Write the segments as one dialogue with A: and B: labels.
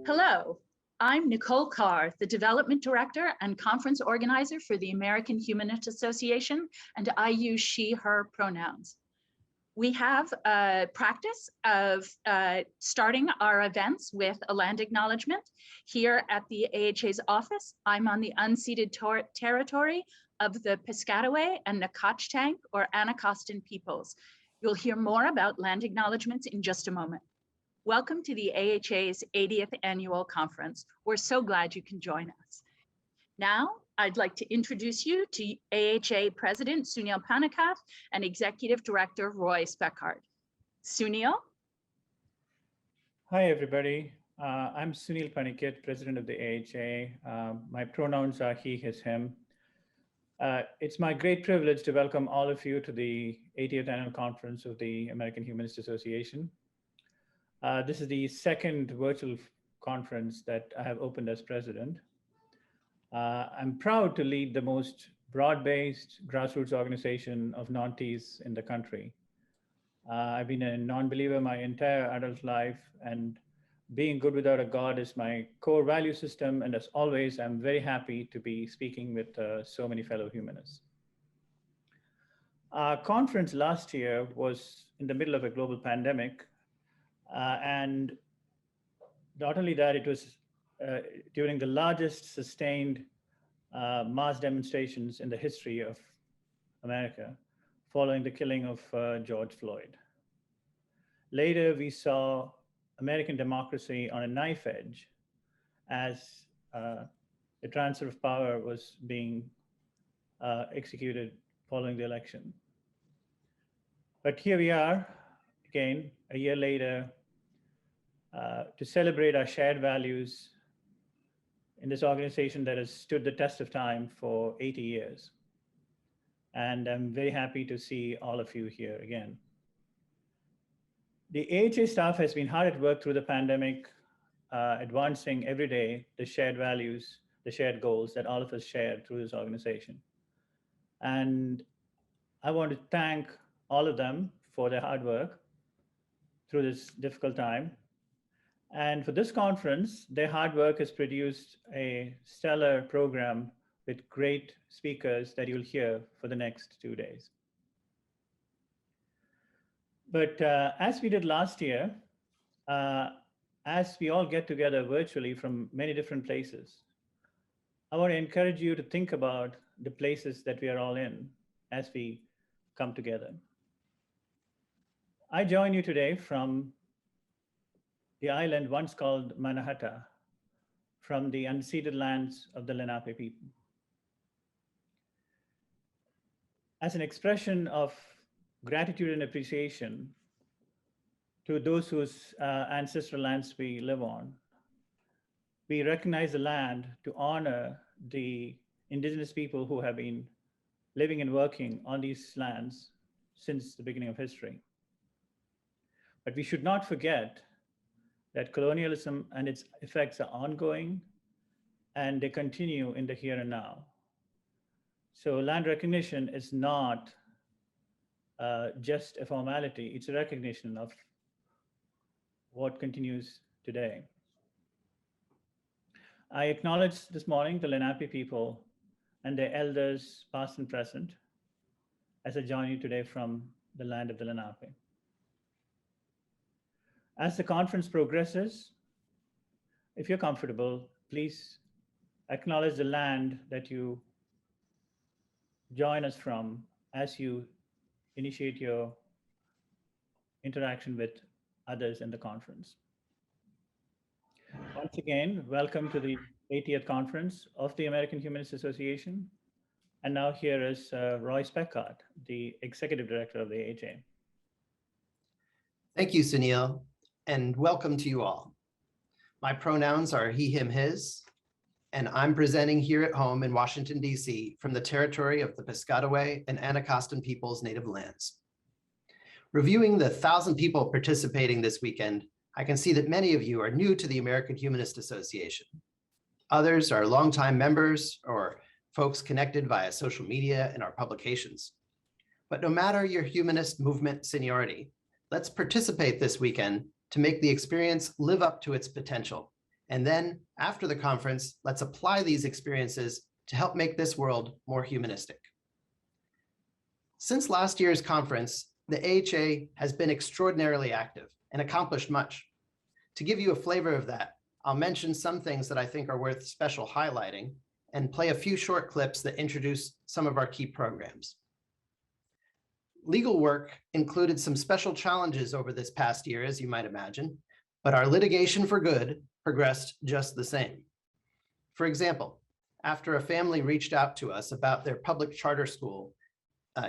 A: Hello, I'm Nicole Carr, the Development Director and Conference Organizer for the American Humanist Association, and I use she, her pronouns. We have a practice of starting our events with a land acknowledgement. Here at the AHA's office, I'm on the unceded territory of the Piscataway and Nacotchtank or Anacostan peoples. You'll hear more about land acknowledgements in just a moment. Welcome to the AHA's 80th Annual Conference. We're so glad you can join us. Now, I'd like to introduce you to AHA President Sunil Panikat and Executive Director Roy Speckhard. Sunil?
B: Hi, everybody. I'm Sunil Panikat, President of the AHA. My pronouns are he, his, him. It's my great privilege to welcome all of you to the 80th Annual Conference of the American Humanist Association. This is the second virtual conference that I have opened as president. I'm proud to lead the most broad-based grassroots organization of non-Ts in the country. I've been a non-believer my entire adult life, and being good without a God is my core value system. And as always, I'm very happy to be speaking with so many fellow humanists. Our conference last year was in the middle of a global pandemic. And not only that, it was during the largest sustained mass demonstrations in the history of America, following the killing of George Floyd. Later, we saw American democracy on a knife edge as the transfer of power was being executed following the election. But here we are, again, a year later, to celebrate our shared values in this organization that has stood the test of time for 80 years. And I'm very happy to see all of you here again. The AHA staff has been hard at work through the pandemic, advancing every day the shared values, the shared goals that all of us share through this organization. And I want to thank all of them for their hard work through this difficult time. And for this conference, their hard work has produced a stellar program with great speakers that you'll hear for the next 2 days. But as we did last year, as we all get together virtually from many different places, I want to encourage you to think about the places that we are all in as we come together. I join you today from the island once called Manahatta, from the unceded lands of the Lenape people. As an expression of gratitude and appreciation to those whose ancestral lands we live on, we recognize the land to honor the indigenous people who have been living and working on these lands since the beginning of history. But we should not forget that colonialism and its effects are ongoing, and they continue in the here and now. So land recognition is not just a formality, it's a recognition of what continues today. I acknowledge this morning the Lenape people and their elders, past and present, as I join you today from the land of the Lenape. As the conference progresses, if you're comfortable, please acknowledge the land that you join us from as you initiate your interaction with others in the conference. Once again, welcome to the 80th conference of the American Humanist Association. And now here is Roy Speckhard, the Executive Director of the AHA.
C: Thank you, Sunil, and welcome to you all. My pronouns are he, him, his, and I'm presenting here at home in Washington, D.C. from the territory of the Piscataway and Anacostan peoples' native lands. Reviewing the 1,000 people participating this weekend, I can see that many of you are new to the American Humanist Association. Others are longtime members or folks connected via social media and our publications. But no matter your humanist movement seniority, let's participate this weekend to make the experience live up to its potential And then after the conference, let's apply these experiences to help make this world more humanistic. Since last year's conference, the AHA has been extraordinarily active and accomplished much. To give you a flavor of that, I'll mention some things that I think are worth special highlighting and play a few short clips that introduce some of our key programs. Legal work included some special challenges over this past year, as you might imagine, but our litigation for good progressed just the same. For example, after a family reached out to us about their public charter school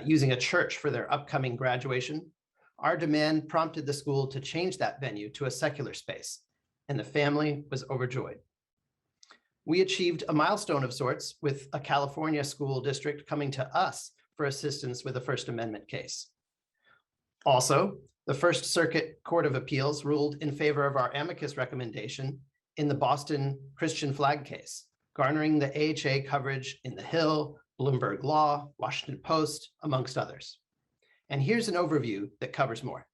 C: using a church for their upcoming graduation, our demand prompted the school to change that venue to a secular space, and the family was overjoyed. We achieved a milestone of sorts with a California school district coming to us for assistance with a First Amendment case. Also, the First Circuit Court of Appeals ruled in favor of our amicus recommendation in the Boston Christian flag case, garnering the AHA coverage in The Hill, Bloomberg Law, Washington Post, amongst others. And here's an overview that covers more.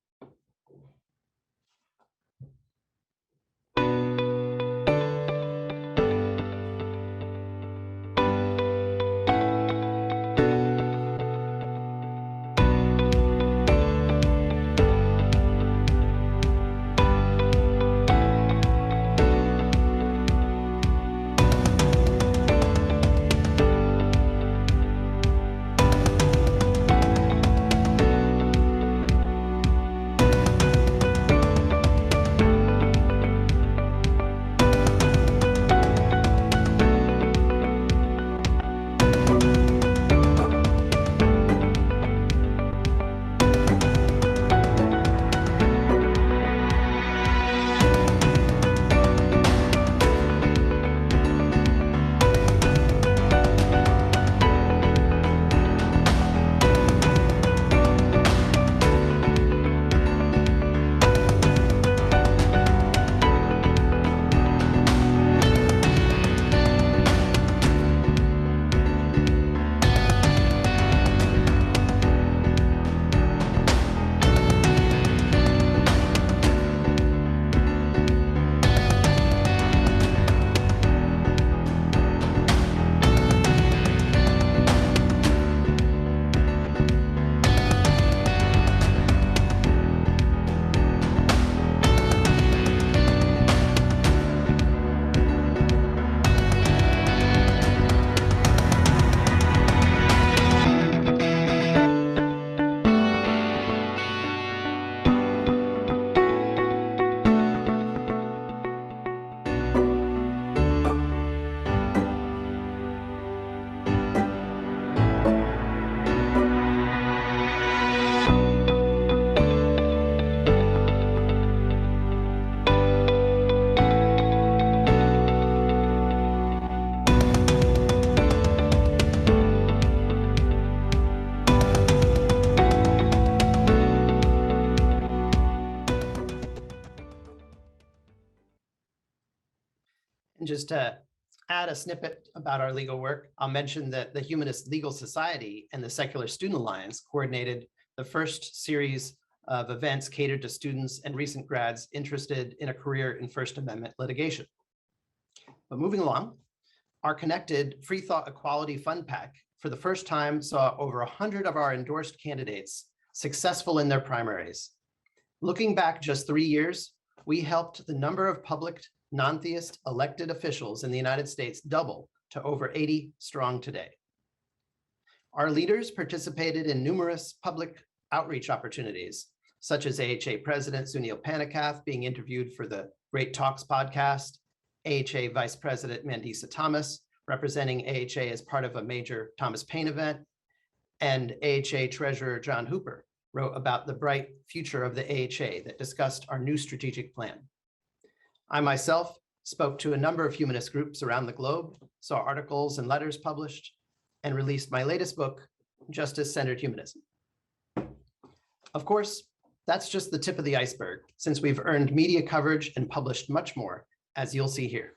C: And just to add a snippet about our legal work, I'll mention that the Humanist Legal Society and the Secular Student Alliance coordinated the first series of events catered to students and recent grads interested in a career in First Amendment litigation. But moving along, our connected Free Thought Equality Fund Pack for the first time saw over 100 of our endorsed candidates successful in their primaries. Looking back just 3 years, we helped the number of public non-theist elected officials in the United States double to over 80 strong today. Our leaders participated in numerous public outreach opportunities, such as AHA President Sunil Panikath being interviewed for the Great Talks podcast, AHA Vice President Mandisa Thomas representing AHA as part of a major Thomas Paine event, and AHA Treasurer John Hooper wrote about the bright future of the AHA that discussed our new strategic plan. I myself spoke to a number of humanist groups around the globe, saw articles and letters published, and released my latest book, Justice-Centered Humanism. Of course, that's just the tip of the iceberg, since we've earned media coverage and published much more, as you'll see here.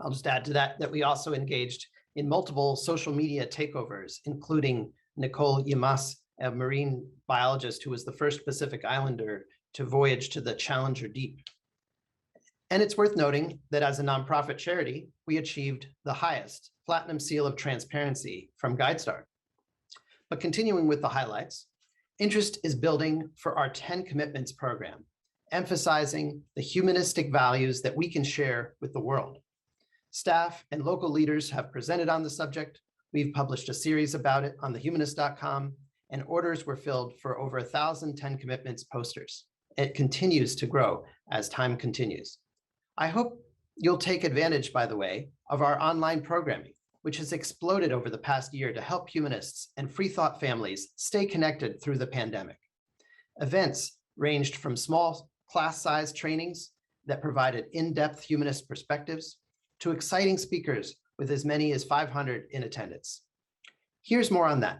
C: I'll just add to that we also engaged in multiple social media takeovers, including Nicole Yemas, a marine biologist who was the first Pacific Islander to voyage to the Challenger Deep. And it's worth noting that as a nonprofit charity, we achieved the highest Platinum Seal of Transparency from GuideStar. But continuing with the highlights, interest is building for our 10 Commitments program, emphasizing the humanistic values that we can share with the world. Staff and local leaders have presented on the subject. We've published a series about it on thehumanist.com, and orders were filled for over 1,000 10 Commitments posters. It continues to grow as time continues. I hope you'll take advantage, by the way, of our online programming, which has exploded over the past year to help humanists and free thought families stay connected through the pandemic. Events ranged from small class-sized trainings that provided in-depth humanist perspectives to exciting speakers with as many as 500 in attendance. Here's more on that.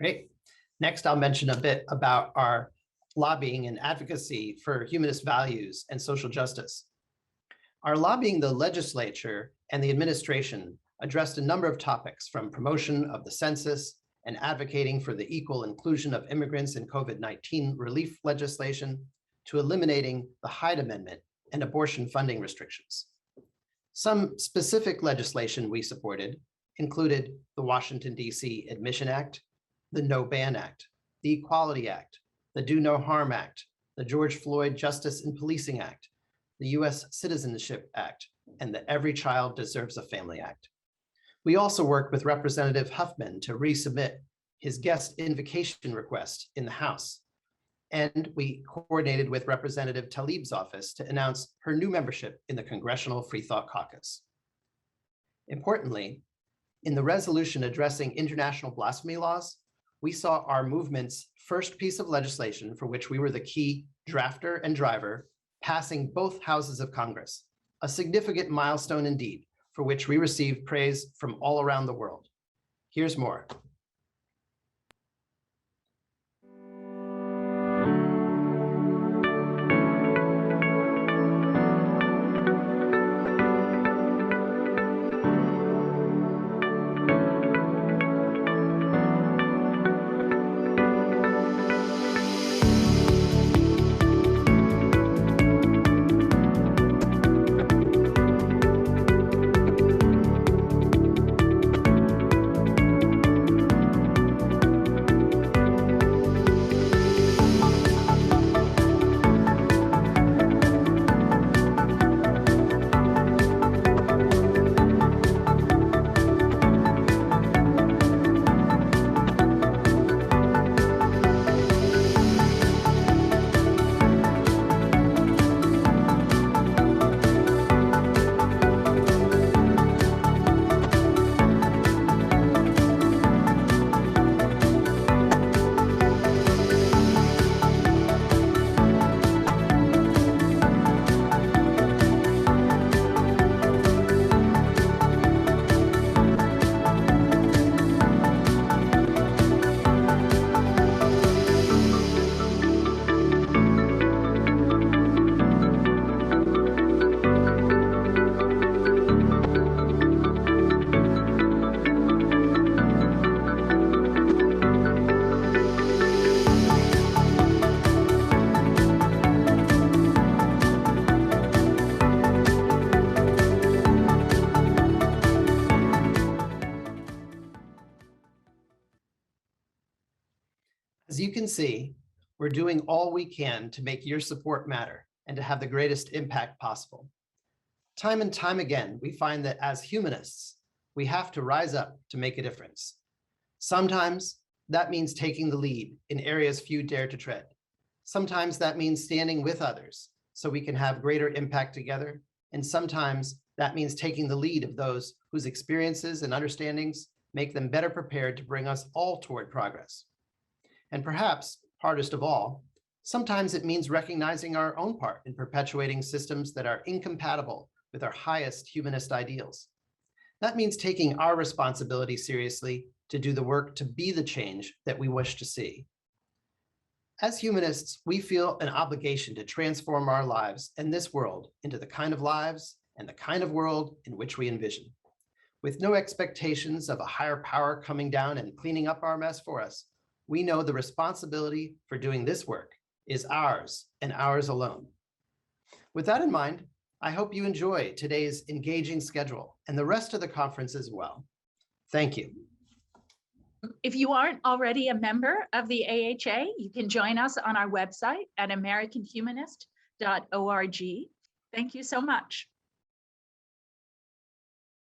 C: Great. Next, I'll mention a bit about our lobbying and advocacy for humanist values and social justice. Our lobbying the legislature and the administration addressed a number of topics, from promotion of the census and advocating for the equal inclusion of immigrants in COVID-19 relief legislation to eliminating the Hyde Amendment and abortion funding restrictions. Some specific legislation we supported included the Washington, D.C. Admission Act, the No Ban Act, the Equality Act, the Do No Harm Act, the George Floyd Justice and Policing Act, the U.S. Citizenship Act, and the Every Child Deserves a Family Act. We also worked with Representative Huffman to resubmit his guest invocation request in the House. And we coordinated with Representative Tlaib's office to announce her new membership in the Congressional Free Thought Caucus. Importantly, in the resolution addressing international blasphemy laws, we saw our movement's first piece of legislation, for which we were the key drafter and driver, passing both houses of Congress, a significant milestone indeed, for which we received praise from all around the world. Here's more. can see, we're doing all we can to make your support matter and to have the greatest impact possible. Time and time again, we find that as humanists, we have to rise up to make a difference. Sometimes that means taking the lead in areas few dare to tread. Sometimes that means standing with others so we can have greater impact together. And sometimes that means taking the lead of those whose experiences and understandings make them better prepared to bring us all toward progress. And perhaps hardest of all, sometimes it means recognizing our own part in perpetuating systems that are incompatible with our highest humanist ideals. That means taking our responsibility seriously to do the work to be the change that we wish to see. As humanists, we feel an obligation to transform our lives and this world into the kind of lives and the kind of world in which we envision. With no expectations of a higher power coming down and cleaning up our mess for us, we know the responsibility for doing this work is ours and ours alone. With that in mind, I hope you enjoy today's engaging schedule and the rest of the conference as well. Thank you.
A: If you aren't already a member of the AHA, you can join us on our website at americanhumanist.org. Thank you so much.